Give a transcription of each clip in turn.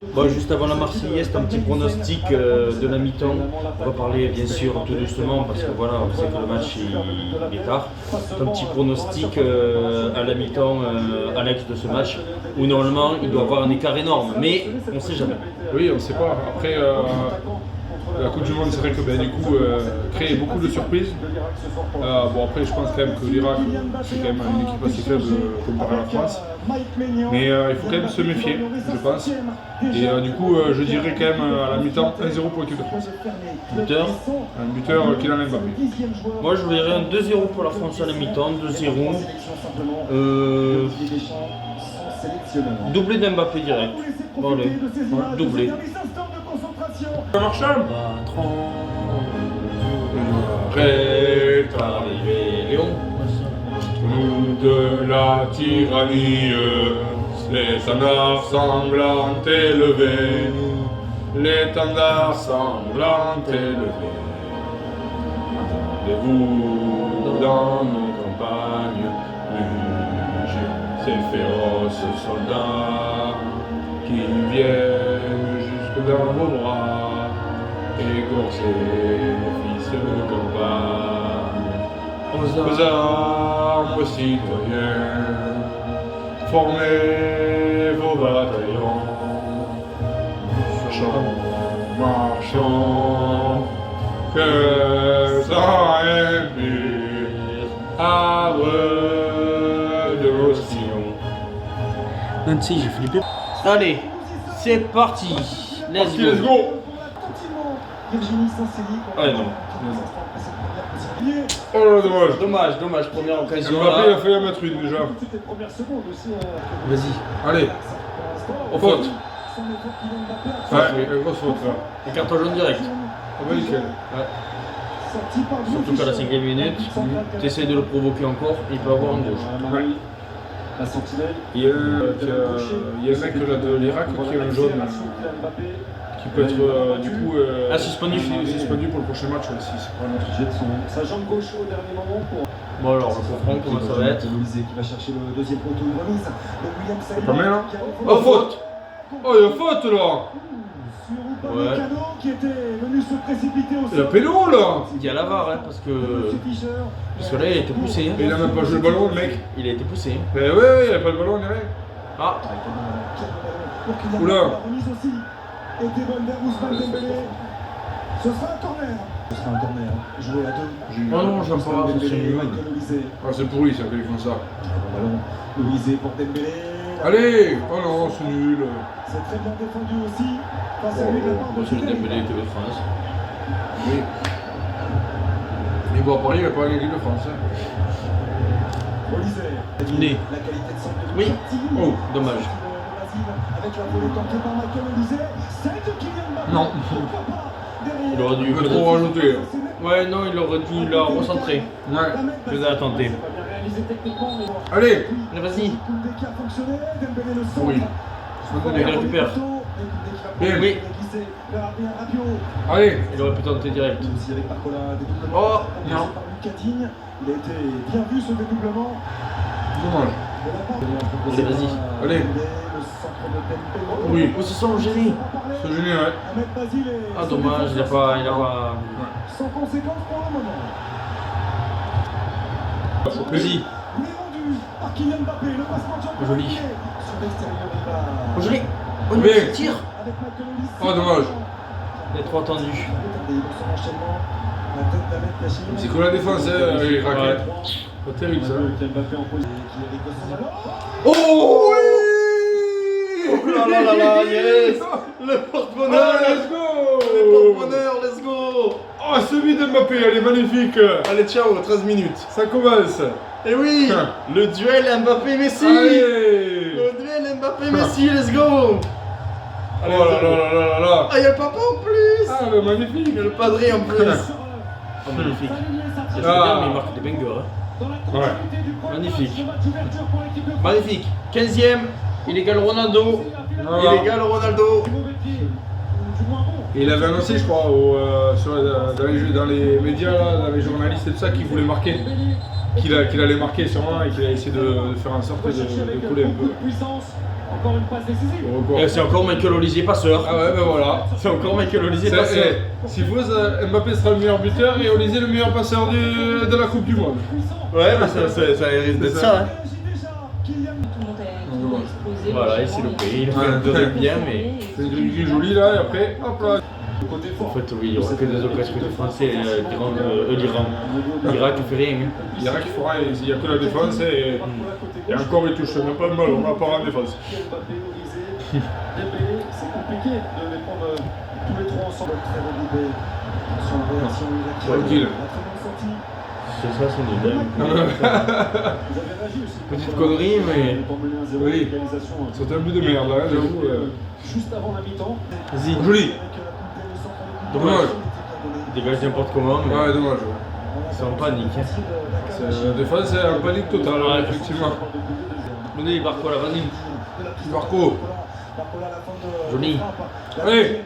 Bon, juste avant la Marseillaise, un petit pronostic de la mi-temps. On va parler bien sûr tout doucement parce que voilà, on sait que le match il est tard. Un petit pronostic à la mi-temps, Alex, de ce match où normalement il doit avoir un écart énorme, mais on ne sait jamais. Oui, on ne sait pas. Après, la Coupe du Monde, c'est vrai que du coup, crée beaucoup de surprises. Bon, après, je pense quand même que l'Irak, c'est quand même une équipe assez faible comparée à la France. Mais il faut quand même se méfier, je pense. Et du coup, je dirais quand même à la mi-temps 1-0 pour l'équipe de France. Buteur. Un buteur Kylian Mbappé. Moi je verrais un 2-0 pour la France à la mi-temps, 2-0. Doublé d'Mbappé direct. Bon, allez, doublé. Marchand. Prêt à arriver, Léon. Nous de la tyrannie, les standards semblants élevés, l'étendard semblant élevé. Attendez-vous dans nos campagnes, jugez ces féroces soldats qui viennent jusque dans vos bras, égorger nos fils de campagne. Aux armes, aux citoyens, formez vos bataillons. Marchons, que sans impur, arbre de nos sillons. 26, j'ai flippé. Allez, c'est parti. Let's go. Ah non. Oh là, dommage. Dommage, première occasion. Mbappé a fait la mettre une déjà. Vas-y. Allez, Au faute. Ouais, une grosse faute là. Et carton jaune direct. Ah bah nickel. Ouais. Surtout qu'à la 5e minute, tu essaies de le provoquer encore, il peut avoir un gauche. Ouais. Il y a un mec là de l'Irak qui a un jaune qui peut être du coup suspendu. suspendu pour le prochain match aussi. C'est pas un autre. Sa jambe gauche au dernier moment pour Bon alors, le coup franc, comment ça va être? Louisé qui va chercher le deuxième poteau de remise. Donc William Saliba Pas mal hein. qui a Oh faute. Oh il y a faute là. sur Upamecano qui était venu se précipiter au Il y a pélo là. Il y a la VAR, hein, parce que là il a été poussé. Hein. Il a même pas joué le ballon le mec. Il a été poussé. Mais ouais, il a pas le ballon ni rien. Ah, Oula. La remise aussi. Et Devon vers Ousmane Dembélé. Ce sera un corner. Ce sera un corner. Joué à deux. Oh non, j'aime pas, c'est nul. Ah c'est pourri ça qu'ils font ça. Ballon. Louisé pour Dembélé. Allez. Oh non c'est nul. C'est très bien défendu aussi. Face à lui de la part de c'est le Dembélé que de France. Oui. Mais bon, Paris, il n'a pas l'équipe de France. Hein. Né. La qualité de centre de Oui. Oh, dommage. Avec la volée tentée par Michael Olysée. C'est de Kylian Mbappé. Non. Pourquoi pas derrière. Il aurait dû. Il peut trop rajouter. Ouais, non, il aurait dû la recentrer. Ouais. Je l'ai tenté. C'est pas bien réalisé techniquement, mais bon. Allez. Allez, vas-y. Koundé qui a fonctionné. Dembélé le centre. Oui. Il récupère. Bien. Oui. Allez. Il aurait pu tenter direct. Aussi avec Barcola, dédoublement. Oh, Remplacé non. par Lucas Digne. Il a été bien vu ce dédoublement. Dommage. Allez, vas-y. Allez. Le centre de Dembélé. Oui. Oh, se sent gêné. C'est génial, ouais. Ahmed Basile est Ah, dommage, il a pas. sans conséquence pour le moment. Vas-y. Il est rendu par Kylian Mbappé, le passement de Jean-Paul Joli. Rouget. Sur l'extérieur, il va Oh, joli. Oh, Bien. il tire. avec Michael Olysée. Oh, dommage. Il est trop attendu. Regardez dans son enchaînement, la tête d'Ahmed Kachini. C'est que la défense, hein, avec les raquettes. Ouais. Pas terrible ça. Kylian Mbappé en position. Qui est avec son ballon. Oh oui. Oh là là là là, yes. Le porte-bonheur. Oh, let's go. Le porte-bonheur, let's go. Oh, celui de Mbappé, elle est magnifique. Allez, ciao, 13 minutes. Ça commence. Et oui, le duel Mbappé-Messi. Allez. Le duel Mbappé-Messi, let's go. Oh là là là là là. Ah, il y a le papa en plus. Ah, le magnifique. Il y a le padré en plus. Oh, magnifique. C'est bien, mais il marque des bangers. Hein. Ouais. Magnifique. Magnifique. 15e, illégal Ronaldo. Voilà. Illégal Ronaldo. Et il avait annoncé, je crois, dans les médias, là, dans les journalistes et tout ça, qu'il voulait marquer. Qu'il allait marquer sûrement et qu'il a essayé de faire en sorte de couler un peu. encore une passe décisive. Et c'est encore Michael Olisier passeur. Ah ouais, ben voilà. C'est encore Michael Olisier C'est- passeur. S'il faut, Mbappé sera le meilleur buteur et Olisier le meilleur passeur de la Coupe du Monde. Ouais, mais ça risque d'être ça. Hein. Tout le monde a explosé. Voilà, il s'est loupé. Il a fait un deuxième bien, mais. C'est une grille qui est jolie là et après, hop là. En fait, oui, il n'y aura que des occasions côté français. L'Irak ne fait rien. Hein. L'Irak il fera, il n'y a que la défense et encore il touche même pas le ballon, à part en défense. C'est compliqué de les prendre tous les trois ensemble. Très relié sur la réaction irakienne. Tranquille. La très bonne sortie. C'est ça son idée. Vous avez réagi aussi. Petite connerie, mais. Oui. Égalisation, C'est un but de merde là, j'avoue. juste avant la mi-temps. Vas-y, Joli. Dommage. dégage n'importe comment. Mais Ouais, dommage. c'est en panique. Hein. La défense est en panique totale, Ouais. effectivement. Vas-y, Barcola, vas-y. Marco. Joli. Allez.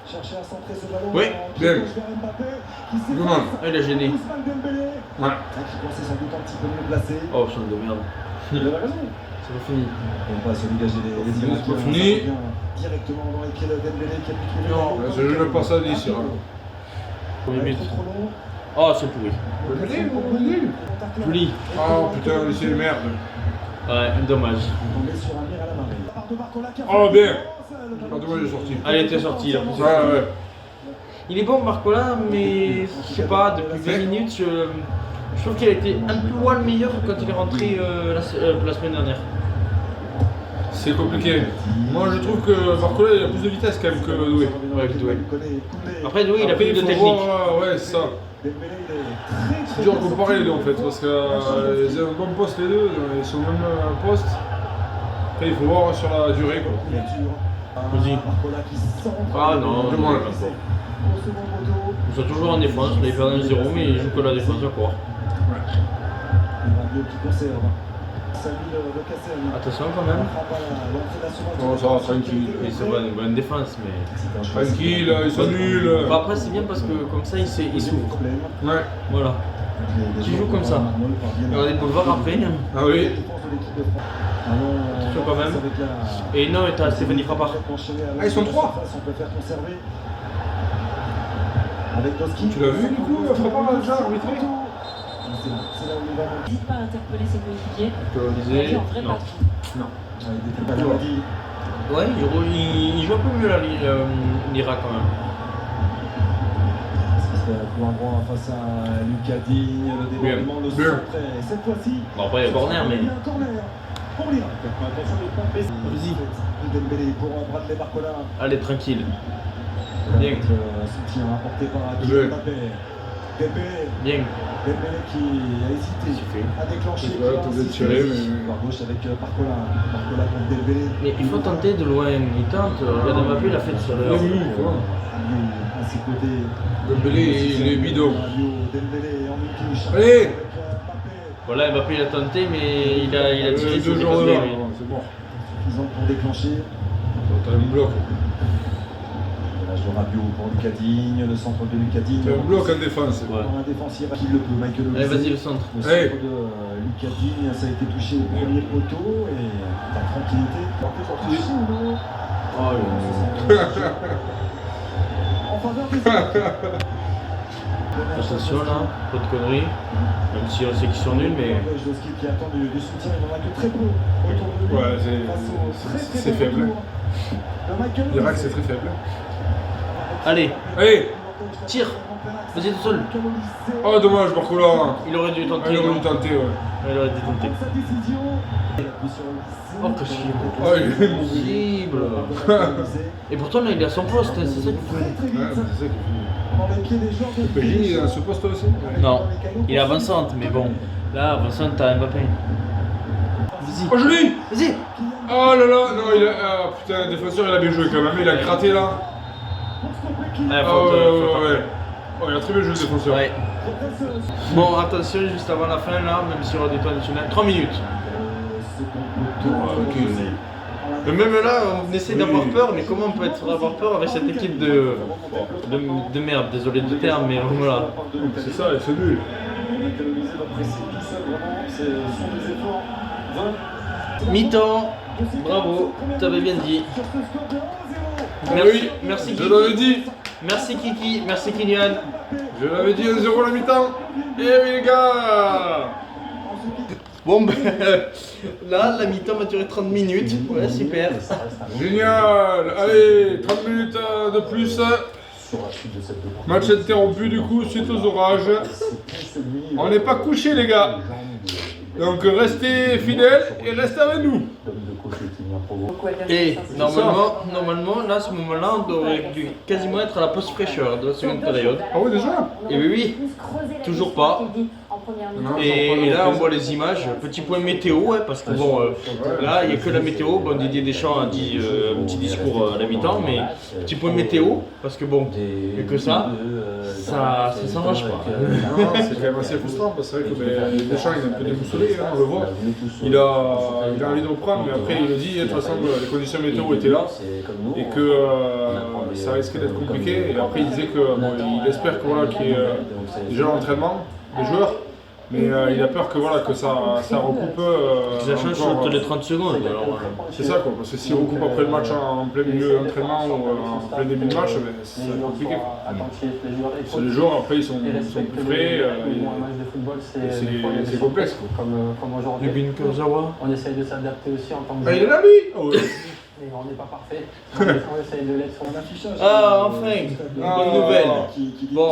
Chercher à centrer ce ballon. Oui, bien. Demande. Ah, il a gêné. Ouais. Qui pensait sans doute un petit peu mieux placé. Oh, chance de merde. Il avait raison. C'est pas fini. On va se dégager les C'est Irakiens. pas fini. Directement dans les pieds de Dembélé qui a pu trouver. Non, Je ne passe à 10 là. Premier but. Trop long. Oh, c'est pourri. Joli. Oh putain, laissez les merdes. Ouais, dommage. On est sur un mire à la marée. Part de Barcola qui a Oh, fait- bien. Le Ah, dommage, il est sorti. Ah, il était sorti là. Ouais, ouais. Il est bon, Barcola, mais je sais pas, depuis 20 minutes, je trouve qu'il a été un peu moins le meilleur que quand il est rentré la semaine dernière. C'est compliqué. Moi je trouve que Barcola il a plus de vitesse quand même que Doué. Ouais, Doué. Après, oui, il a Après, plus de faut technique. voir, ouais, c'est ça. C'est dur de comparer les deux en fait parce que ils ont un bon poste les deux, ils sont même un poste. Après il faut voir sur la durée quoi. Vas-y. Ah non, Je demande. Ils sont toujours en défense, là ils perdent 1-0, mais ils jouent que la défense encore. Qui conserve. Salut le Cassel. Attention quand même. Bon, ça va, tranquille. Et c'est pas une bonne défense, mais. Tranquille, ils sont nuls. Bah, après, c'est bien parce que comme ça, il s'ouvre. Ouais. Voilà. Qui joue comme ça. Il y aura des boulevards après. Hein. Ah oui. Attention quand même. Et non, et t'as Stéphanie Frappard. Ah, ils sont trois. On peut faire conserver. Avec Doski. Tu l'as vu du coup, Frappard déjà arbitré? C'est là où il va monter. N'hésite pas à interpeller ses coéquipiers. Colonisé. En vrai Non. patron. Non. Il était pas là. Ouais, il joue un peu mieux l'Irak quand même. Ce serait un coup en droit face à Lucas Digne, le débordement de Bien. centre. Et cette fois-ci, Bon, après, il y a corner, mais. il y a un corner pour l'Irak. Attention de ne pas baisser. Vas-y. Dembélé pour Bradley Barcola. Allez, tranquille. Bien. Soutien apporté par Bien. Kylian Mbappé. Dembélé. Bien. Dembélé qui a hésité Suffit. à déclencher. Ouais, t'as oublié de tirer, mais- Par gauche avec Barcola. Barcola contre Dembélé. Mais il faut tenter de loin. Il tente. Regarde Mbappé, il a fait tout à l'heure. Oui, quoi. À ses côtés. Dembélé, il est bidon. Dembélé en une touche. Allez. Avec Mbappé. Voilà, Mbappé il a tenté, mais il a tiré sur 2 ses jours de côtés, là, oui. c'est bon. Suffisant pour déclencher. T'as un bloc. Là, je Rabiot pour Lucas Digne, le centre de Lucas Digne. T'as un bloc en défense. Ouais. Pour un défensif qui le peut, Michael Allez, Olise. vas-y, le centre. Le Allez. centre de Lucas Digne, ça a été touché au premier poteau et la tranquillité. Oh, En faveur des Irakiens. attention là, pas de conneries. Même si on sait qu'ils sont nuls, mais. Doski qui attend du soutien, il n'en a que très peu autour de lui. Ouais, Face au très c'est bon faible. retour de Michael L'Irak Olise. c'est très faible. Allez, Allez. tire. Vas-y tout seul. Oh dommage Barcola. Il aurait dû tenter. Il aurait non dû tenter, ouais. Il aurait dû tenter. Sa décision. Il appuie sur Olise. Oh, que chier. Oh, il est mauvais. Possible. Et pourtant là, il est à son poste, hein, c'est ça qu'il faut. Très très vite. Ouais, c'est ça qui fait. Dans les pieds des joueurs de PJ, il est à ce poste aussi. Non, il est avançante, mais bon. Là, avançante, t'as Mbappé. Vas-y. Oh joli. Vas-y. Oh là là, non, il a. Ah putain, le défenseur il a bien joué quand même, il a gratté là. Ouais, Ah faute, faute. ouais. Oh, il a très bien joué le défenseur. Ouais. Bon, attention, juste avant la fin là, même si on a des temps additionnels, 3 minutes. Mais même là, on essaie d'avoir peur, mais comment on peut avoir peur avec cette équipe de merde, désolé du terme, mais voilà. C'est ça, c'est nul. Mi-temps, Bravo, t'avais bien dit. Oui, Merci je Kiki. l'avais dit. Merci Kiki, merci Kylian. Je l'avais dit 1-0 à la mi-temps. Eh oui les gars. Bon ben là la mi-temps va durer 30 minutes. Ouais super. Génial. Allez, 30 minutes de plus. Match interrompu du coup suite aux orages. On n'est pas couché les gars. Donc restez fidèles et restez avec nous. Et normalement là à ce moment-là on devrait quasiment être à la pause fraîcheur de la seconde période. Ah oui déjà. Et oui, toujours pas. Non, Et là on voit les images, petit point météo, parce que bon, là il n'y a que la météo, bon Didier Deschamps a dit un petit discours à la mi-temps, mais petit point météo, parce que bon, vu que ça s'arrange pas. Non, c'est quand même assez frustrant parce que c'est vrai que Deschamps il est un peu déboussolé, on le voit. Il a envie de reprendre, mais après il le dit, de toute façon les conditions météo étaient là et que ça risquait d'être compliqué. Et après il disait qu'il espère que, voilà, qu'il y ait déjà l'entraînement des joueurs. Mais il a peur que, voilà, que ça recoupe. Ça change sur les 30 secondes. Alors, c'est ça quoi, parce que s'il recoupe après le match en plein milieu d'entraînement ou en plein début de match, c'est compliqué. Parce que les joueurs après ils sont plus frais, c'est complexe quoi. Comme aujourd'hui, on essaye de s'adapter aussi en tant que Ah, il est là lui oh, oui. Et on n'est pas parfait, on essaye de l'être sur un affichage. Ah enfin, bonne nouvelle. Bon,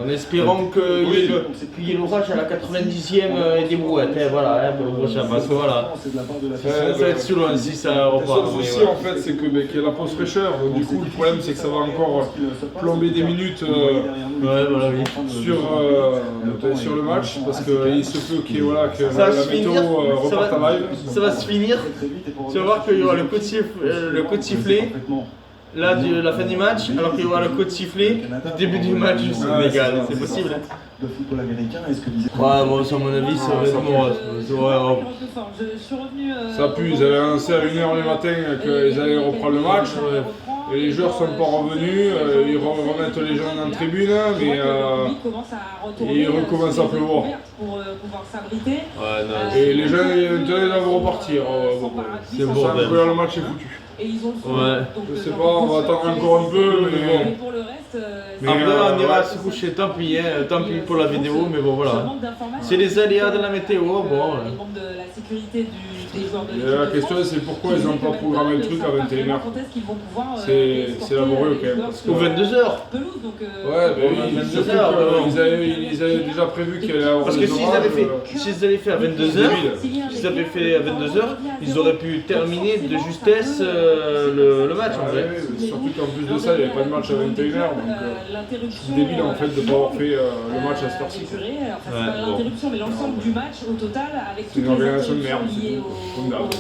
en espérant qu'il y ait l'orage à la 90e et des brouettes, voilà, pour le prochain, parce que voilà, ça va être sous loin si ça Le repart. seul souci en fait c'est que qu'il y a la pause fraîcheur, donc du coup le problème c'est que ça va encore plomber des minutes sur le match, parce qu'il se peut qu'il y ait, voilà, que Ça va la se météo finir, reparte en live. ça va se finir, tu vas voir qu'il y aura le coup de sifflet, là de la fin du match, alors qu'il y aura le coup de sifflet du début du match du Sénégal, c'est possible. De football américain, est-ce que Ouais, bon, à mon avis, c'est vraiment. Ça pue, ils avaient annoncé à 1h du matin qu'ils allaient reprendre le match. Et les joueurs sont pas revenus, ils remettent les gens en tribune, mais il recommence à pleuvoir. Et les gens ils doivent repartir. C'est bon, le match est foutu. Et ils ont le fond, Ouais. donc, Je sais pas, on va attendre encore un peu, mais bon. Mais pour le reste, Mais Après, on ira se coucher, tant pis pour la vidéo, mais bon voilà. C'est les aléas de la météo, bon. Il manque de la sécurité des joueurs de Et la question c'est pourquoi ils n'ont pas programmé le truc à 21h. C'est laborieux quand même. Ou 22h. Ouais, mais oui, 22h. ils avaient déjà prévu qu'il allait avoir Parce que des s'ils orages, avaient fait à 22h, s'ils avaient fait à 22h, ils auraient pu terminer de justesse le match en vrai. Surtout qu'en plus de ça, il n'y avait pas de match à 21h, donc c'est débile en fait de ne pas avoir fait le match à cette heure-ci. C'est pas l'interruption, mais l'ensemble du match au total, avec C'est toutes une les organisation de merde, interruptions liées comme d'hab.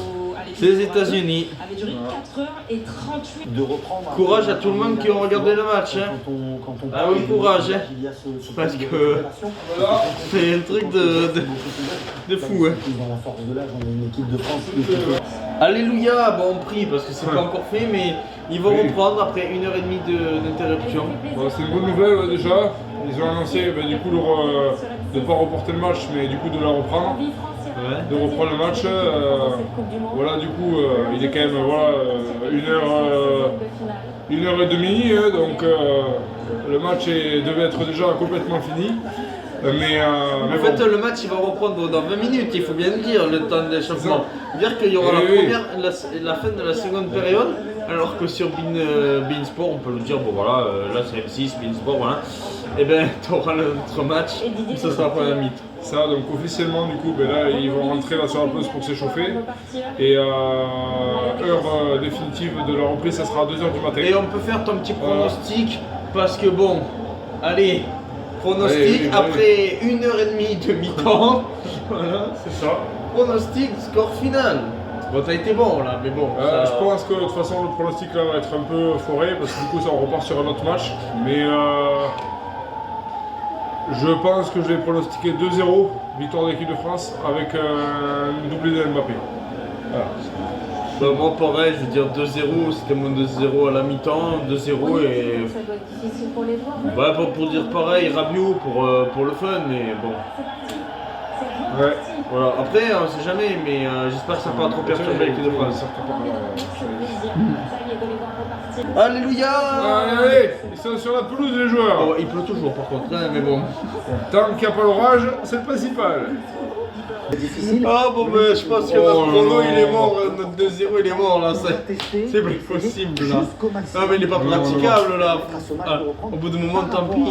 C'est les États-Unis. avait duré 4h38. de reprendre Courage à tout le monde qui ont regardé le match. Hein. Ah oui, courage. Hein. Parce que c'est un truc de fou. Hein. Dans la force de l'âge, on a une équipe de France. Alléluia, bon on prie parce que c'est pas encore fait, mais ils vont reprendre après 1h30 d'interruption. Bon, c'est une bonne nouvelle ouais, déjà. Ils ont annoncé du coup de ne pas reporter le match, mais du coup de la reprendre. De reprendre le match. Voilà, du coup, il est quand même une heure et demie, donc le match devait être déjà complètement fini. En fait, le match il va reprendre dans 20 minutes, il faut bien le dire, le temps d'échauffement. Dire qu'il y aura la fin de la seconde période, alors que sur Beansport, on peut le dire, bon voilà, là c'est M6, Beansport, voilà. Et bien, tu auras notre match, ce sera pas la mi-temps. Ça, donc officiellement, du coup, là, ils vont rentrer là sur la pause pour s'échauffer. Et heure définitive de la reprise, ça sera à 2h du matin. Et on peut faire ton petit pronostic, parce que bon, allez, pronostic après 1h30 de mi-temps. Voilà, c'est ça. Pronostic, score final. Bon, t'as été bon là, mais bon. Ça... Je pense que de toute façon, le pronostic là va être un peu foré, parce que du coup, ça on repart sur un autre match. Mais je pense que je vais pronostiquer 2-0, victoire de l'équipe de France, avec un doublé de Mbappé. Voilà. Bah, moi pareil, je veux dire 2-0, c'était mon 2-0 à la mi-temps, 2-0 et... Ça doit être difficile pour les joueurs. Ouais, pour dire pareil, Rabiot pour le fun, mais bon. C'est parti. C'est Ouais. Voilà, après, on sait jamais, mais j'espère que ça va pas trop perturber l'équipe de France. Alléluia! Allez, ils sont sur la pelouse les joueurs. Oh, il pleut toujours par contre, hein, mais bon. Tant qu'il n'y a pas l'orage, c'est le principal. Ah bon, ben je pense que notre chrono il est mort, notre 2-0 il est mort là, c'est plus possible là. Non mais il est pas praticable là. Ah, au bout d'un moment, tant pis,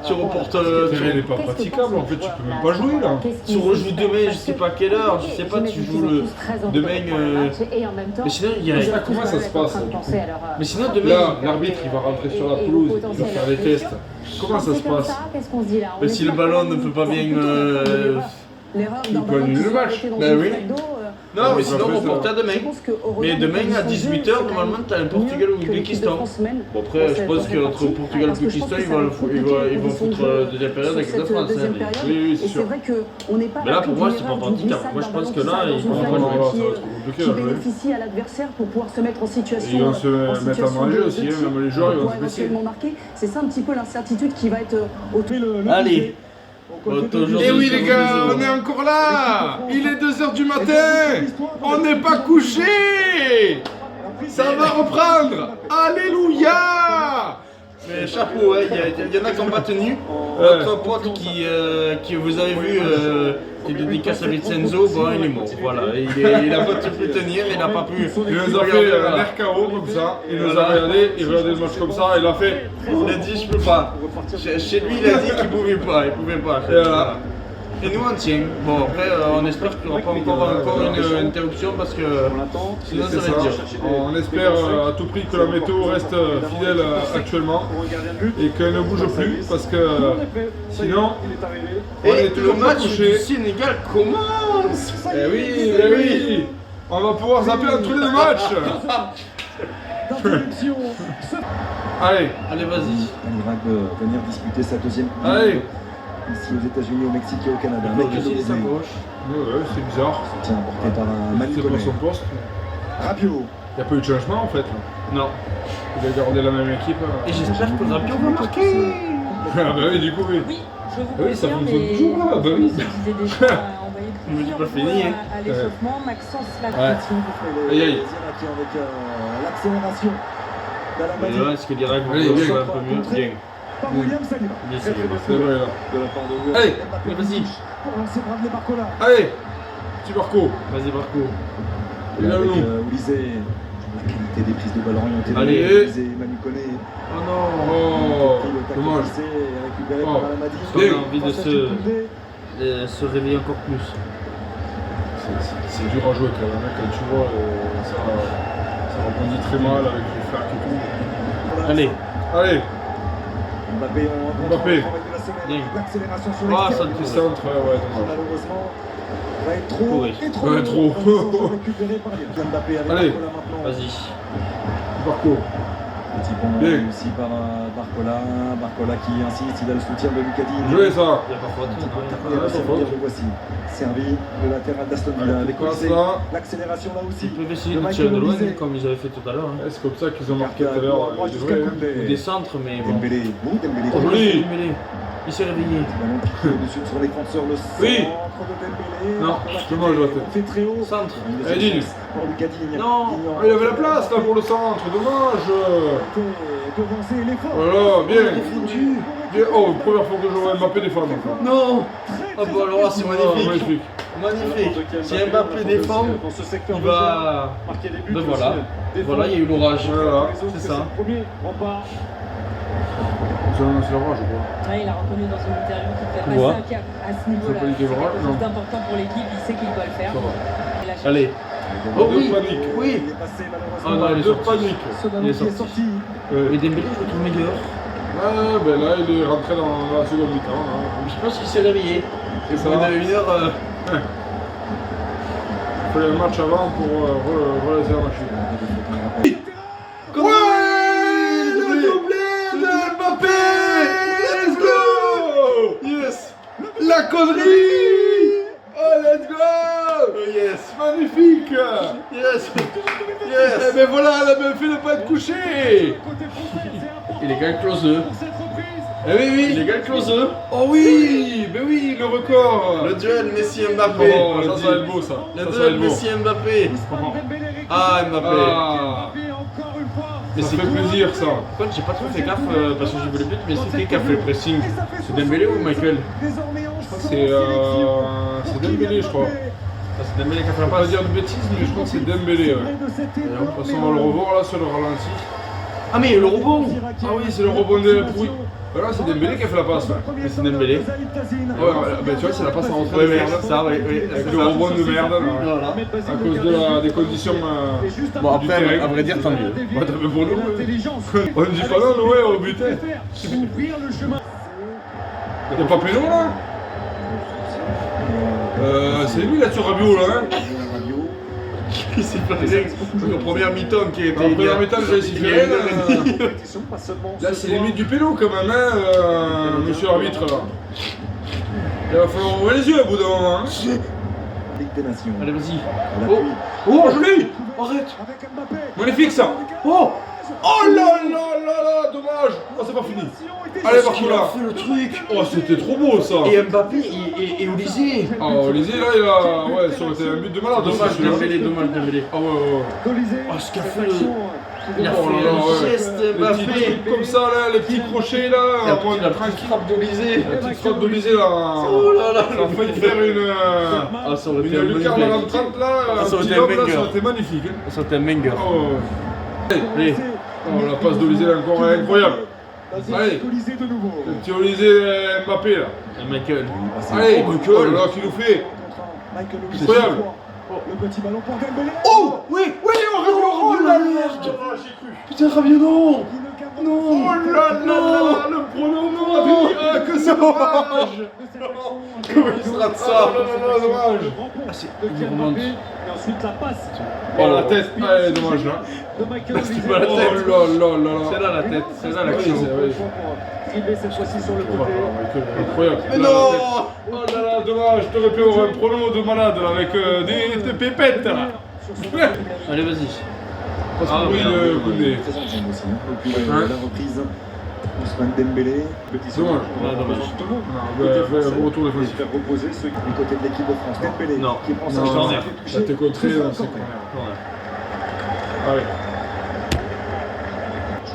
tu reportes le. Il n'est pas praticable, en fait, tu peux même pas jouer là. Tu rejoues demain, je sais pas à quelle heure, je sais pas, tu joues le demain. Mais sinon, il y a. Comment ça se passe? Mais sinon, demain. Là, l'arbitre il va rentrer sur la pelouse, il va faire des tests. Comment ça se passe? Mais si le ballon ne peut pas bien. Il peut annuler le match. Ben oui. Non, mais ça sinon, fait on reporte ça. à demain. Mais demain à 18h, normalement, t'as un Portugal ou Uzbékistan. Bon, après, je pense qu'entre Portugal et Uzbékistan, ils vont foutre deuxième période avec la France. Hein, mais... Oui, c'est sûr. Mais là, pour moi, c'est pas praticable. Moi, je pense que là, ils vont pas jouer. Ça va être compliqué qui là, jouer. bénéficie à l'adversaire pour pouvoir se mettre en situation. Ils vont se mettre en danger aussi, hein, même les joueurs ils vont se blesser. C'est ça un petit peu l'incertitude qui va être autour. Allez! Eh oui les gars, on est encore là. Il est 2h du matin. On n'est pas couché. Ça va reprendre. Alléluia. Mais chapeau, hein, il y en a qui n'ont pas tenu. Notre pote qui vous avez vu, qui dédicace à Vincenzo, bon, il est mort. Voilà, il a pas pu tenir, il n'a pas pu. Il nous a fait l'air KO comme ça. Il nous a regardé, il regardait le match comme ça. Il a fait. Il a dit je peux pas. Chez lui, il a dit qu'il pouvait pas, il pouvait pas. Voilà. Et nous on tient. Bon après on espère qu'il n'y aura pas encore une interruption parce que sinon ça va être dur. On espère à tout prix que la météo reste fidèle actuellement et qu'elle ne bouge plus parce que sinon on est Et toujours le pas match couché. du Sénégal commence. Eh oui, eh oui. On va pouvoir zapper entre les deux matchs. Allez, Allez vas-y. L'Irak venir disputer sa deuxième coupe allez. ici aux États-Unis, au Mexique et au Canada. Le aussi il est à gauche. Ouais, c'est bizarre. Tiens, porté par un Manu C'est pas Koné. son poste. Rabiot. Il n'y a pas eu de changement en fait. Là. Non. Il a gardé la même équipe. Et j'espère que Rabiot va marquer. Ah bah oui, du coup oui. Oui, je vous Oui, ça confirme, fonctionne et toujours là, bah oui. je disais déjà envoyé Je me dis plusieurs pas fini, fois hein. à l'échauffement. Maxence Ouais. Lacroix. Aïe, aïe. Qui avec l'accélération Et là, est-ce que l'Irak va Allez, jouer bien. un peu mieux? Bien. par William Saliba. Bien, Très, très Saliba. bien C'est vrai là. de la part de William. Allez, Mbappé mais vas-y. pour lancer Bradley Barcola. Allez, petit Marco. Vas-y Marco. Il est là, Avec nous. Olysée, la qualité des prises de balle orientées. Allez. Olysée, Manu Koné. Oh non. Oh, Pris le tacle dommage. passé et récupéré Oh. par Alamadi. On a envie de Koundé. se réveiller encore plus. C'est dur à jouer quand même, hein, quand tu vois, ça rebondit très mal avec les flaques et tout. Allez. Allez, Mbappé en Mbappé. Bien. L'accélération sur Ah, l'extérieur. ça le centre, ouais, dommage. Malheureusement, va être trop Pourri. et trop. Ouais, trop. Récupéré par Mbappé avec Allez. Barcola maintenant. Vas-y. Marco. Petit pont Bien. réussi par Barcola. Barcola qui insiste, il a le soutien de Lucadine. Jouez ça. Il n'y a pas faute. Petit coup de tacle Ouais, derrière, pas faute. le voici. Servi, le latéral d'Aston Villa avec Passe Olysée. là. L'accélération là aussi. Ils peuvent essayer de de Michael tirer de loin Olysée. comme ils avaient fait tout à l'heure. Hein. Ouais, c'est comme ça qu'ils ont marqué tout à Carca, l'heure. droit Ils jusqu'à devraient, hein. Koundé. Ou des centres, mais bon. Dembélé. Bon, Dembélé. Oh, joli. Dembélé. Il s'est réveillé. Ballon qui fait au-dessus sur les défenseurs, le centre Oui. de Dembélé. Non, Barcola qui dommage, était la tête. fait très haut. Centre. Eh, Digne. Pour Lucadine. Non. Ah, il avait la place là pour le centre, dommage. Devancer l'effort. Voilà, bien. Défendu. Bien. Oh, première fois que je vois Mbappé défendre. Non. Ah bah alors là, c'est Oh, magnifique. magnifique. Magnifique. Si Mbappé défend, il va. Ben voilà. Voilà, il y a eu l'orage. Voilà, c'est ça. C'est le roi, je crois. Ouais, il a reconnu dans une interview qu'il fait Tu vois. passer un cap à ce niveau-là. C'est pas C'est du Devra, quelque non. chose d'important pour l'équipe, il sait qu'il doit le faire. Ça va. Il a cherché. Allez. Oh Oh oui. panique. Oui. Il est passé malheureusement. Ah non, il est De sorti. panique. Ce ballon il est qui est sorti. sorti. Et Dembélé, je le trouve meilleur. Ah, ben là, il est rentré dans la seconde mi-temps. Hein. Je pense qu'il s'est réveillé. C'est ça. Au bout d'une heure. Il fallait un match avant pour relancer la machine. Ouais, le doublé de Mbappé. Let's go. Yes. La connerie. Oh, let's go. Yes. Magnifique. Yes. Eh Yes. ben voilà, elle a bien fait de pas être couché. Côté français, c'est important Il est quand même closeux. pour cette reprise. Eh oui, oui. Il égale Klose. Oh oui, ben oui, le record. Le duel Messi-Mbappé. Oh, ça va être beau ça. Le Ça va duel être beau. Messi-Mbappé. Ah, Mbappé. Ah, Mais ça c'est fait cool. plaisir ça. Par contre, j'ai pas trop fait gaffe parce que j'ai vu le but, mais c'est qui a fait le pressing? C'est Dembélé ou Michael? C'est Dembélé, je crois. Ah, c'est Dembélé qui a fait Je la vais pas passe. dire de bêtises, mais je crois que c'est Dembélé. Ouais. De toute façon, on va le revoir là sur le ralenti. Ah, mais le rebond. Ah oui, c'est le rebond de Pouille. Voilà, c'est Dembélé qui a fait la passe. Ouais, Mais c'est Dembélé. bah, tu vois, c'est la passe en entrée Ouais, de mais merde. c'est ça, ouais, ouais. Avec le rebond de merde. Là, ouais. Voilà. À cause des conditions. Bon, du après, terrain. à vrai dire, tant mieux. Ouais, t'as fait pour nous. Ouais. On ne dit pas non, ouais, au but. Y'a pas péno là c'est lui là sur Rabiot là, hein. C'est pas vrai. En première mi-temps qui était. En première mi-temps, j'ai sifflé rien, là. Pas seulement Là, c'est limite du péno quand même, hein, monsieur l'arbitre là. Il va falloir ouvrir les yeux au bout d'un moment, hein. Ligue des Nations. Allez, vas-y. Oh, oh, je l'ai eu. Arrête. Avec Mbappé. Magnifique ça. Oh, oh là là là là, dommage. Oh, c'est pas fini. Allez, Barcola. fait le truc. Oh, c'était trop beau ça. Et Mbappé et Olysée. Oh, Olysée là, il a. Ouais, ça aurait été un but de malade. Dommage celui-là. Dembélé, dommage Dembélé. Ah ouais, ouais. Colisée. Oh, ce qu'a Cette fait action, Il a Oh là fait là, un ouais. geste Les petits Mbappé. trucs comme ça là, les petits crochets là. Et à après, point il a de pris une tranquille. frappe d'Olysée. La petite frappe d'Olysée là. Oh là là. Ça a failli faire une. Ah, ça aurait été un Une lucarne à magnifique. 30 là, Ah, un ça aurait petit été un lobe là, banger. ça aurait été magnifique. Hein. Ça aurait été un banger. Oh, Allez. oh, la passe d'Olysée là encore incroyable. Allez. Colisée de nouveau. Le petit Olysée Mbappé là. Et Michael. Allez, Oh, oh là là, qu'il nous fait. Michael Olise. Incroyable. Le petit ballon pour Dembélé. Oh, oui, oui, oh la merde. Putain, Rabiot, non. Oh là là, le pronom non. Ah, que c'est dommage. Comment il se rate ça? Oh là là, dommage. Ah, c'est De une remonte. Mbappé. Et ensuite la passe. Oh la tête, ah, dommage là. De Michael Olise. pas la Oh tête. là là là là. C'est là la tête, c'est là Oui, l'action. c'est vrai. Dribbler cette fois-ci sur le Oh, côté. incroyable. Mais Là, non. la tête. Oh là là, dommage, t'aurais pu avoir un pronom de malade là, avec des pépettes là. Allez, vas-y. Parce Ah, que oui, merde. le Koundé. Très en jambe aussi. Depuis Hein la reprise. Ousmane Dembélé. Petit Dommage. Ouais, dommage. Tout le monde. Non, retour Et défensif. faire reposer ceux du côté de l'équipe de France. Dembélé Non. qui prend sa Non, chance. corner. qui est touché. Là, t'es contré, C'est là, un c'est corner. Allez.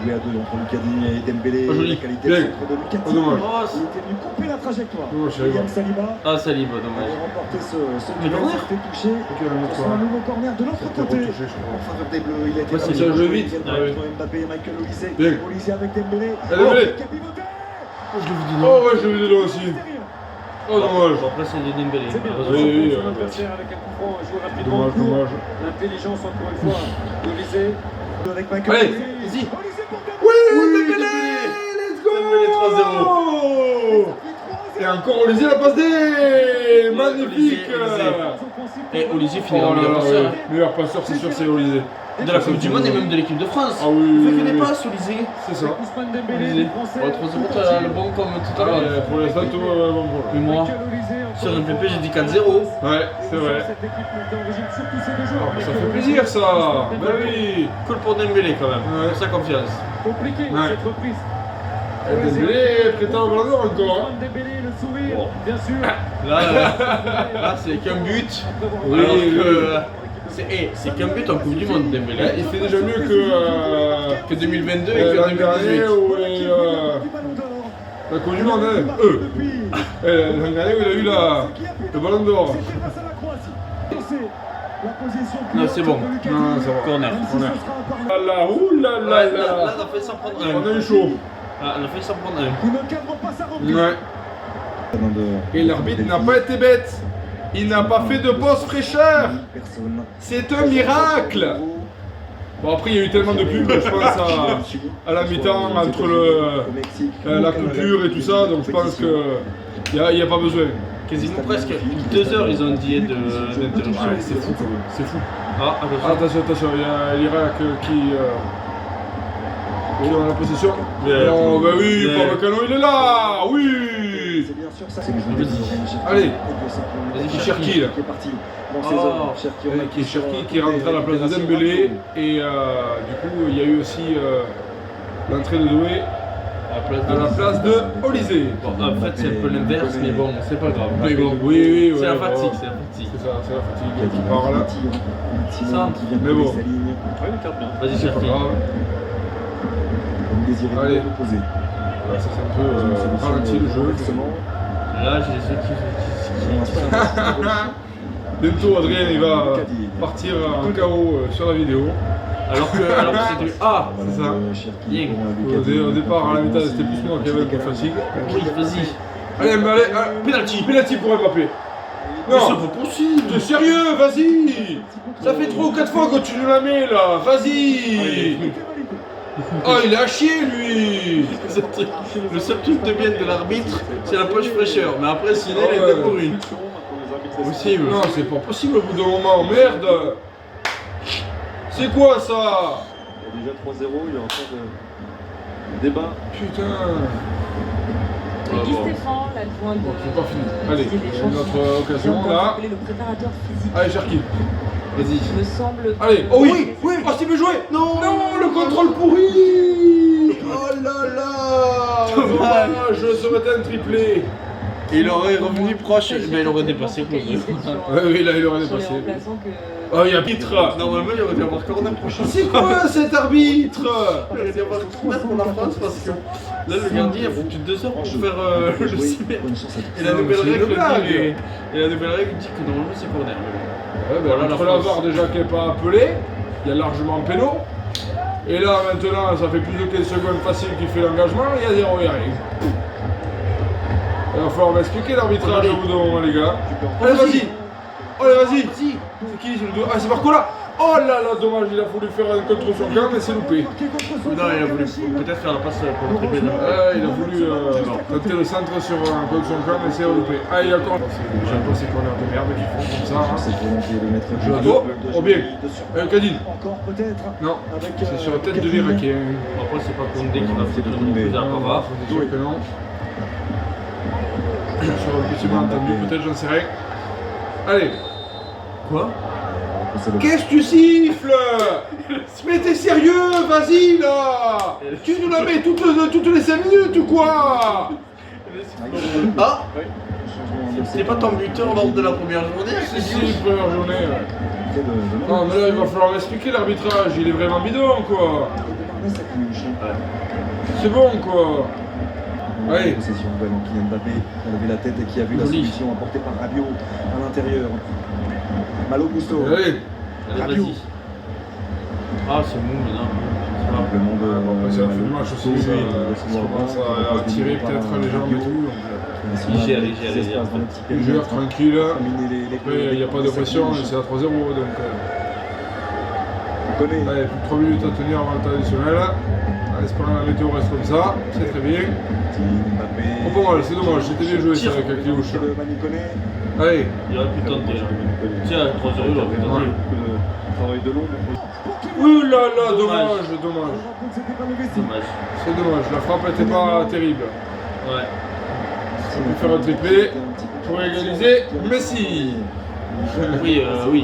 Joué à deux entre Lucadini et Dembélé. Oh, joli. La qualité Bien. de centre de Lucadini. Oh, dommage. Il était venu couper la trajectoire. Oh, je savais William pas. Saliba Ah, Saliba, avait dommage. remporté ce Mais duel. corner. Il était touché. Ok, un autre Ce sera un corner. nouveau corner de l'autre C'était côté. retouché, je crois. En faveur des Bleus, il a été Ouais, c'est ça, je vais vite. Ah oui. entre Mbappé et Michael Olise. Bien. Olise avec Dembélé. Allez, Dembélé. Qui a pivoté. Je l'ai vu de Oh ouais, je l'ai vu dedans aussi. Oh dommage. Bon, après, c'est des Dembélé. C'est bien. Oui, oui, Son adversaire avec un coup franc joué rapidement. Dommage, dommage. L'intelligence encore une fois d'Olise. Avec Michael Allez, Olise. vas-y. Olise pour Dembélé. Oui, Dembélé. let's go. Dembélé 3-0. Et encore Olysée la passe D. Magnifique. Et Olysée Oh finira là meilleur là, passeur. ouais. Meilleur passeur, c'est sûr, c'est Olysée. De la Coupe du Monde et même de l'équipe de France. Ah oui, Il fait oui, que des oui. passes, Olysée. C'est ça. Ousmane Dembélé, Olysée. le Français. Bon, 3-0, t'as le bon comme tout à l'heure. Ouais, pour l'instant, tout va bon pour Mais moi, Michael Olise, encore sur une un PP, fois. j'ai dit 4-0. Ouais, c'est vrai. Cette équipe montée en régime, surtout ces deux joueurs. Ça Michael fait Olise, plaisir ça. Bah oui. Cool pour Dembélé quand même. Ouais. Pour sa confiance. Compliqué Ouais. cette reprise. Dembélé prétend au ballon d'or encore. Ousmane Dembélé, le sourire, Bon. bien sûr. Là, c'est qu'un but. Oui, Alors oui. que c'est qu'un but en Coupe du Monde, Dembélé. Il fait déjà mieux Que 2022 et que l'an dernier 2018. où Voilà qui est le du Ballon d'Or. la Coupe du Monde, hein. Depuis. L'an dernier où il a eu le ballon d'or. C'était face à la Croatie. C'est la position Non, c'est bon. de Lucas Non, Digne. ça va. Corner. Même si Corner. ce sera un corner. Ah là, ouh là là Ouais, là, là. on a fait s'en prendre On un. a eu chaud. Ah, on a fait s'en prendre un. Il ne cadre pas sa reprise. Ouais. Et l'arbitre n'a pas été bête. Il n'a pas fait de pause fraîcheur. Personne. C'est un miracle. Bon après il y a eu tellement de pubs, je pense à la mi-temps entre la coupure et tout ça, donc je pense que y a pas besoin. Quasiment presque 2 heures, ils ont dit d'interruption. Ouais, c'est fou, c'est fou. Ah, attention. Attention, il y a l'Irak qui ont la possession. Mais- Non, bah oui, mais- Pamecano il est là, oui. C'est bien sûr ça. C'est le jeu de Allez. Vas-y, Cherki là. qui est parti dans Oh. ses œuvres. Cherki, on a Qui est Cherki qui est rentré à la place de Dembélé et du coup il y a eu aussi l'entrée de Doué À la place de Olysée. Bon, en fait, c'est un peu l'inverse, mais bon, c'est pas grave. Mais bon, oui, C'est la ouais, fatigue, bon. c'est la fatigue. C'est ça, c'est la fatigue qui part là. Centre. Mais bon. Vas-y, C'est pas Cherki. grave. Allez. Voilà, ça c'est un peu ralenti le jeu. Là, j'ai ceux qui. Bientôt Adrien il va partir en KO sur la vidéo. Alors que c'est du A. C'est ça. Bien. Au départ à la mi-temps c'était plus moi qui avais un peu de fatigue. Oui, vas-y. Allez, mais allez, Penalty. penalty pour Mbappé. Mais c'est Non, pas possible. t'es sérieux, vas-y. Ça fait 3 ou 4 fois que tu nous la mets là, vas-y. Oh il est à chier lui. Le seul truc de bien de l'arbitre, c'est la poche fraîcheur. Mais après, sinon, il Ah ouais. est pour une. Possible. Non, c'est pas possible au bout d'un moment, merde. C'est quoi ça? Il y a déjà 3-0, il y a encore de débat. Putain. Guy Stéphane, l'adjoint de. C'est pas fini. Allez, Didier Deschamps, une autre occasion qui là. appelé le préparateur physique. Allez, Cherki. Vas-y. Me semble. Allez, oh oui, oui, oh c'est bien joué. Non, le contrôle pourri. Oh là là. Dommage, ça aurait été un triplé. Il aurait revenu proche, mais il aurait dépassé. Ouais, oui, là il aurait Sur les dépassé. remplaçants que. Oh, il y a arbitre. Normalement, il aurait dû avoir corner prochain. C'est quoi cet arbitre? Il aurait dû avoir corner pour la France parce que là, le gardien a foutu 2 heures pour faire le 6 mètres. Et la nouvelle C'est une règle blague. dit, et la nouvelle règle dit que normalement c'est corner. Mais bon. Ouais, ben, Voilà, entre la la France. VAR déjà qui n'est pas appelée, il y a largement péno. Et là maintenant, ça fait plus de 15 secondes facile qu'il fait l'engagement, il y a 0 et rien. Il va falloir m'expliquer l'arbitrage au bout d'un moment les gars. Allez vas-y. Allez vas-y. C'est qui sur le dos? Ah c'est Barcola. Oh là là, dommage, il a voulu faire un contre son camp mais c'est loupé. Non, il a voulu peut-être faire la passe pour le triplé. Il a voulu tenter le centre sur un contre son camp mais c'est loupé. Ah il y a encore. J'aime pas ces corners de merde qui font comme ça. Hein. Oh bien. Cadine. Encore peut-être. Non, Avec, c'est sur la tête de l'Irakien. Après, c'est pas Condé qui va foutre le plus à Pavard. C'est sûr que non. Sur un petit malentendu, peut-être, j'en sais rien. Allez. Quoi? Qu'est-ce que tu siffles? Mais t'es sérieux? Vas-y là. Tu nous la mets toutes les 5 minutes ou quoi? Ah! C'est pas ton buteur lors de la première journée? Si, première journée. Ouais. Non, mais là, il va falloir m'expliquer l'arbitrage. Il est vraiment bidon, quoi. C'est bon, quoi. Allez. Possession vraiment Kylian Mbappé qui a levé la tête et qui a vu la Joli. solution apportée par Rabiot à l'intérieur. Malo Gusto. Allez. Allez, vas-y. Ah, c'est mou maintenant. Le monde. C'est la fin du match aussi. Ça commence à tirer peut-être les jambes et tout. Il gère. Il gère tranquille. Après, il n'y a pas de pression, c'est à 3-0. Donc, On connaît. allez, plus de 3 minutes à tenir avant le temps additionnel. En espérant que la météo reste comme ça, c'est très bien. Oh, pas mal, c'est dommage, c'était bien joué ça avec la cléouche. Allez, Il aurait pu tenter là. Tiens, 3-0, il aurait pu tenter. Travail de long. ouh là là, Dommage. dommage. Dommage. C'est dommage, la frappe n'était pas terrible. Ouais. On peut faire un triplé pour égaliser Messi. Oui, oui.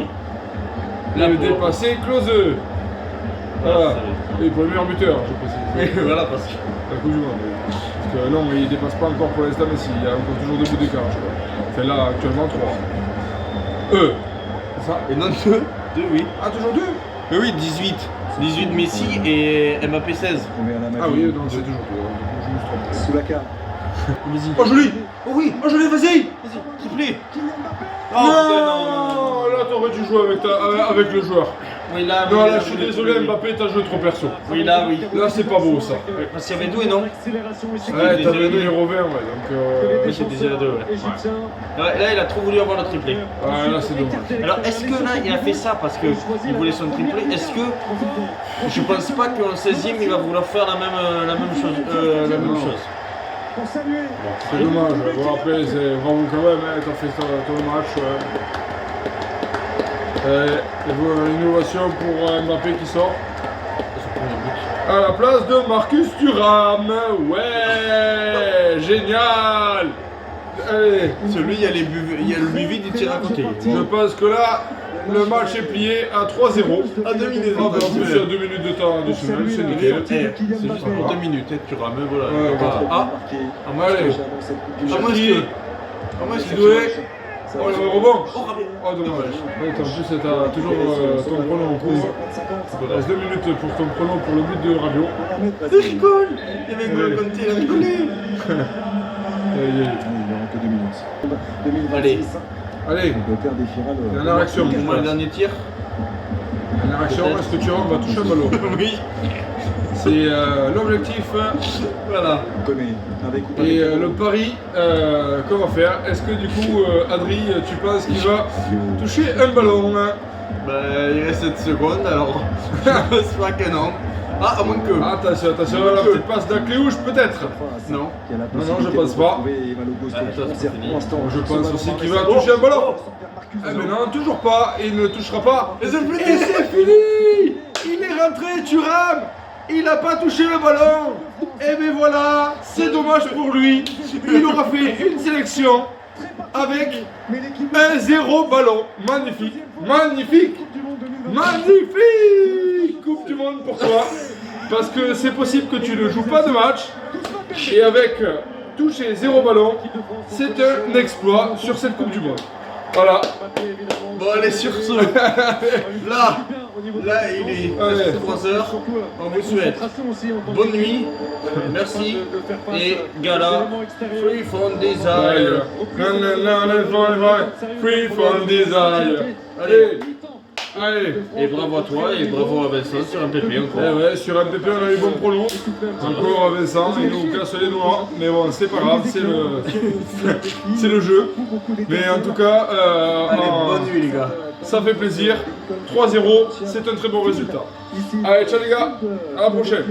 Là, le dépassé, Klose. Voilà. c'est- Et pour le meilleur buteur, je précise. Voilà, parce que. La Coupe du Monde. Parce que non, il dépasse pas encore pour l'instant Messi. Il y a encore toujours 2 buts d'écart, je crois. Enfin là, actuellement 3. C'est ça? Et non, 2, oui. Ah, toujours 2? Mais oui, 18. 18 Messi et Mbappé 16. Ah oui, non, c'est toujours 2. Je me suis trompé. Soulaka. Vas-y. Oh, joli! Oh oui! Oh, joli, vas-y! Vas-y, triplé. Non, là, t'aurais dû jouer avec le joueur. Oui, là, Non, oui, là, je suis désolé, Mbappé, t'as joué trop perso. Oui, là, oui. Là, c'est pas beau, ça. Parce qu'il y avait Doué, non? Ouais, t'avais le numéro 20, ouais, donc... Oui, c'est déjà 2, ouais. Là, il a trop voulu avoir le triplé. Ouais, là, c'est dommage. Alors, est-ce que là, il a fait ça parce qu'il voulait son triplé? Est-ce que. Je pense pas qu'en 16ème, il va vouloir faire la même chose. C'est dommage. Bon, après, c'est bravo quand même, hein, t'as fait ton match. Une innovation pour Mbappé qui sort. À la place de Marcus Thuram. Ouais, génial. Allez, Celui, il y a le but vide, il tire à côté. je pense que là, le match est plié à 3-0. À 2 minutes. Ah, bah, en plus, il y a 2 minutes de temps additionnel, c'est nickel. C'est juste pour 2 minutes, tu rames, voilà. Ouais, voilà. Allez. Qui doué. Oh, le rebond. Oh, dommage. Ouais, en plus, t'as toujours ton chrono en cours. Il reste 2 minutes pour ton chrono pour le but de Rabiot. Il rigole. Il mec de Conte, il a rigolé. Allez. Allez, dernière action. Pour moi, le dernier tir. Dernière action, est-ce que tu va toucher un ballon? Oui. C'est l'objectif. Voilà. Et le pari qu'on va faire, est-ce que du coup, Adri, tu penses qu'il va toucher un ballon? Bah, il reste 7 secondes, alors je pense pas que non. Ah, à moins que. Attention, attention, la petite passe d'Acléouche peut-être. Non. Non, je pense pas. Je pense aussi qu'il va toucher un ballon. Ah, mais non, toujours pas, il ne touchera pas. Et c'est fini. Il est rentré, Thuram. Il n'a pas touché le ballon. Et bien voilà, c'est dommage pour lui. Il aura fait une sélection avec un 0 ballon. Magnifique, magnifique, magnifique. Coupe du monde pour toi. Parce que c'est possible que tu ne joues pas de match. Et avec toucher 0 ballon, c'est un exploit sur cette Coupe du monde. Voilà. Bon, allez, sur ce. Là, il est 3h. On vous souhaite bonne nuit. Merci. Et gala. Free from desire. Free from desire. Allez. Allez. Et bravo à toi et bravo à Vincent sur un PP encore. Eh ouais, sur un PP on a eu bon pronos. Encore à Vincent, il nous casse les noix. Mais bon, c'est pas grave, c'est le jeu. Mais en tout cas, Allez, bonne nuit les gars. Ça fait plaisir. 3-0, c'est un très bon résultat. Allez, ciao les gars, à la prochaine.